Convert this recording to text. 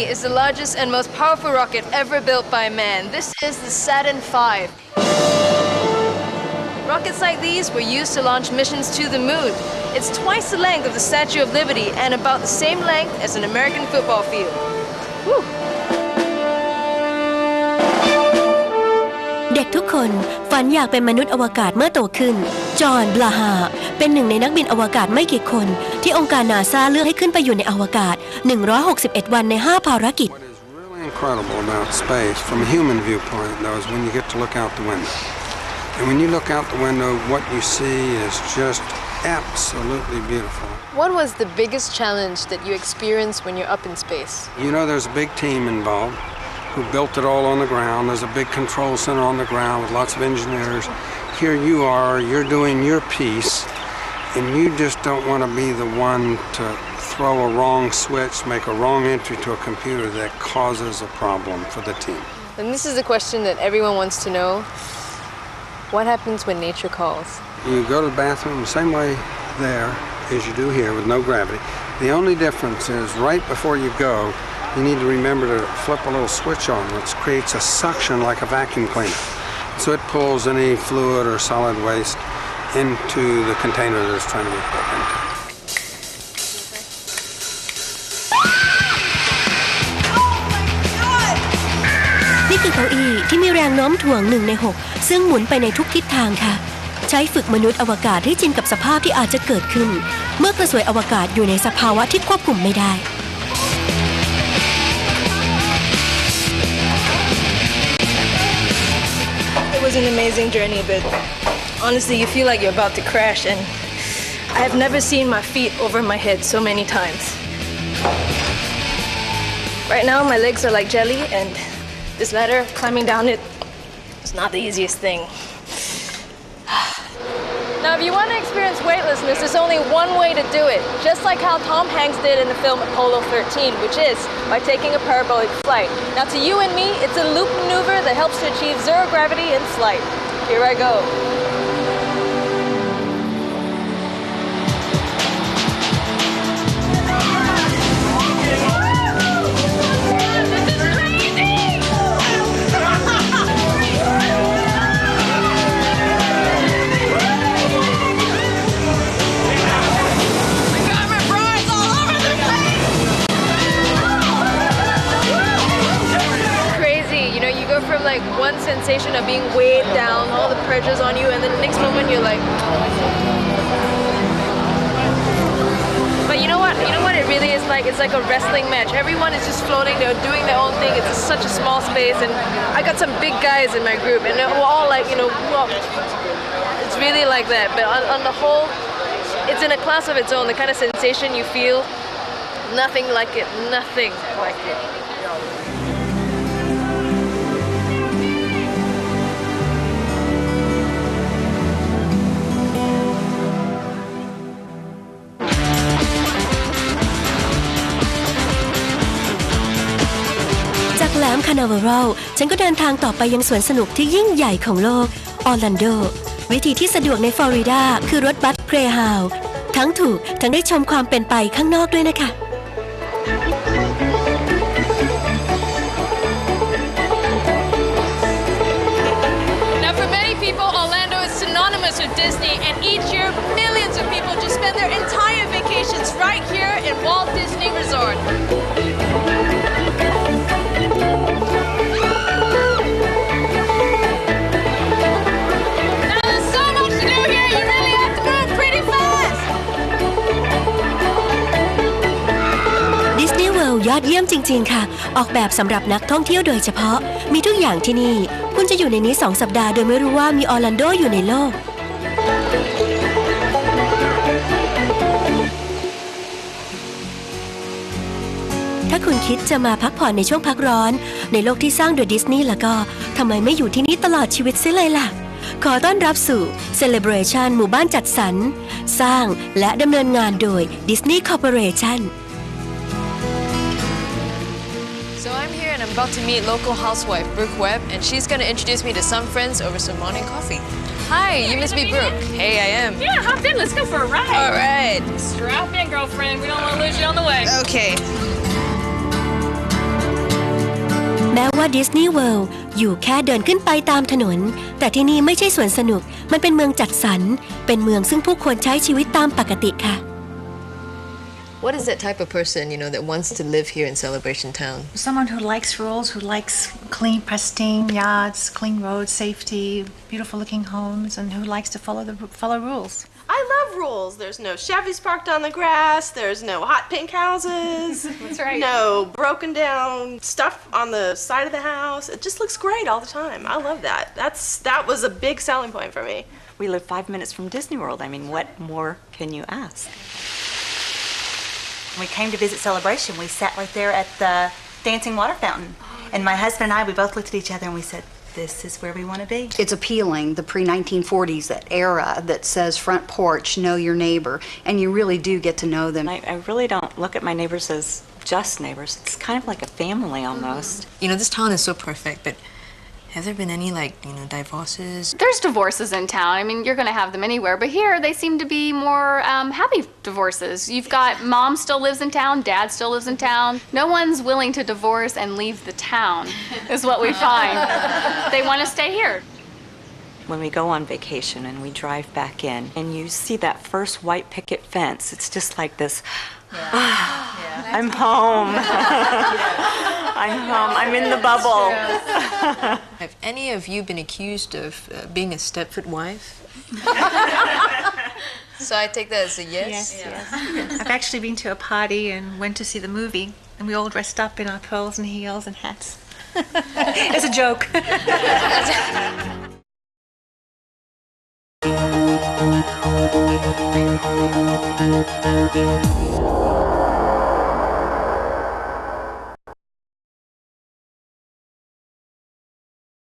Is the largest and most powerful rocket ever built by man. This is the Saturn V. Rockets like these were used to launch missions to the moon. It's twice the length of the Statue of Liberty and about the same length as an American football field. Woo. เด็กทุกคนฝันอยากเป็นมนุษย์อวกาศเมื่อโตขึ้นจอห์น บลาฮาเป็นหนึ่งในนักบินอวกาศไม่กี่คนที่องค์การนาซาเลือกให้ขึ้นไปอยู่ในอวกาศ161วันใน5ภารกิจ What is really incredible about space from a human viewpoint though is when you get to look out the window. And when you look out the window, what you see is just absolutely beautiful. What was the biggest challenge that you experienced when you're up in space? You know, there's a big team involved who built it all on the ground. There's a big control center on the ground with lots of engineers. Here you are, you're doing your piece, and you just don't want to be the one to throw a wrong switch, make a wrong entry to a computer that causes a problem for the team. And this is the question that everyone wants to know. What happens when nature calls? You go to the bathroom the same way there as you do here with no gravity. The only difference is right before you go, you need to remember to flip a little switch on, which creates a suction like a vacuum cleaner. So it pulls any fluid or solid waste into the container that it's trying to be put into. นี่คือเก้าอี้ที่มีแรงโน้มถ่วง1 ใน 6ซึ่งหมุนไปในทุกทิศทางค่ะใช้ฝึกมนุษย์อวกาศให้ชินกับสภาพที่อาจจะเกิดขึ้นเมื่อกระสวยอวกาศอยู่ในสภาวะที่ควบคุมไม่ได้ It was an amazing journey, but honestly, you feel like you're about to crash, and I have never seen my feet over my head so many times. Right now, my legs are like jelly, and this ladder, climbing down it, is not the easiest thing. Now, if you want to experience weightlessness, there's only one way to do it, just like how Tom Hanks did in the film Apollo 13, which is by taking a parabolic flight. Now, to you and me, it's a loop maneuver that helps to achieve zero gravity in flight. Here I go. From like one sensation of being weighed down, all the pressures on you, and then the next moment you're like, but you know what it really is like? It's like a wrestling match. Everyone is just floating, they're doing their own thing. It's such a small space, and I got some big guys in my group, and we're all like, it's really like that. But on the whole, it's in a class of its own. The kind of sensation you feel, nothing like it, nothing like it. แหลมคานาเวรัลฉันก็เดินทางต่อไปยังสวนสนุกที่ยิ่งใหญ่ของโลกออร์แลนโดวิธีที่สะดวกในฟลอริดาคือรถบัสเพรย์ฮาวด์ทั้งถูกทั้งได้ชมความเป็นไปข้างนอกด้วยนะคะ Now for many people, Orlando is synonymous with Disney, and each year millions of people just spend their entire vacations right here in Walt Disney Resort. Disney World ยอดเยี่ยมจริงๆค่ะออกแบบสำหรับนักท่องเที่ยวโดยเฉพาะมีทุกอย่างที่นี่คุณจะอยู่ในนี้2 สัปดาห์โดยไม่รู้ว่ามีออร์แลนโดอยู่ในโลกถ้าคุณคิดจะมาพักผ่อนในช่วงพักร้อนในโลกที่สร้างโดยดิสนีย์แล้วก็ทำไมไม่อยู่ที่นี่ตลอดชีวิตซิเลยล่ะขอต้อนรับสู่ Celebration หมู่บ้านจัดสรรสร้างและดำเนินงานโดย Disney Corporation So I'm here and I'm about to meet local housewife Brooke Webb, and she's going to introduce me to some friends over some morning coffee. Hi, you must be Brooke. Hey, I am. Yeah, hop in. Let's go for a ride. All right. Strap in, girlfriend. We don't want to lose you on the way. Okay. แม้ว่าดิสนีย์เวิลด์อยู่แค่เดินขึ้นไปตามถนนแต่ที่นี่ไม่ใช่สวนสนุกมันเป็นเมืองจัดสรรเป็นเมืองซึ่งผู้คนใช้ชีวิตตามปกติค่ะ What is that type of person, that wants to live here in Celebration Town? Someone who likes rules, who likes clean, pristine yards, clean roads, safety, beautiful looking homes, and who likes to follow rules. I love rules. There's no Chevys parked on the grass. There's no hot pink houses. That's right. No broken down stuff on the side of the house. It just looks great all the time. I love that. That was a big selling point for me. We live 5 minutes from Disney World. I mean, what more can you ask? When we came to visit Celebration, we sat right there at the dancing water fountain. And my husband and I, we both looked at each other and we said, this is where we want to be. It's appealing, the pre-1940s, that era that says front porch, know your neighbor, and you really do get to know them. I really don't look at my neighbors as just neighbors. It's kind of like a family almost. This town is so perfect, but have there been any, divorces? There's divorces in town. I mean, you're going to have them anywhere. But here, they seem to be more happy divorces. You've got mom still lives in town, dad still lives in town. No one's willing to divorce and leave the town, is what we find. They want to stay here. When we go on vacation and we drive back in and you see that first white picket fence, it's just like this, I'm home. I'm home. I'm in the bubble. Have any of you been accused of being a Stepford wife? So I take that as a yes? Yes. I've actually been to a party and went to see the movie, and we all dressed up in our pearls and heels and hats. It's a joke.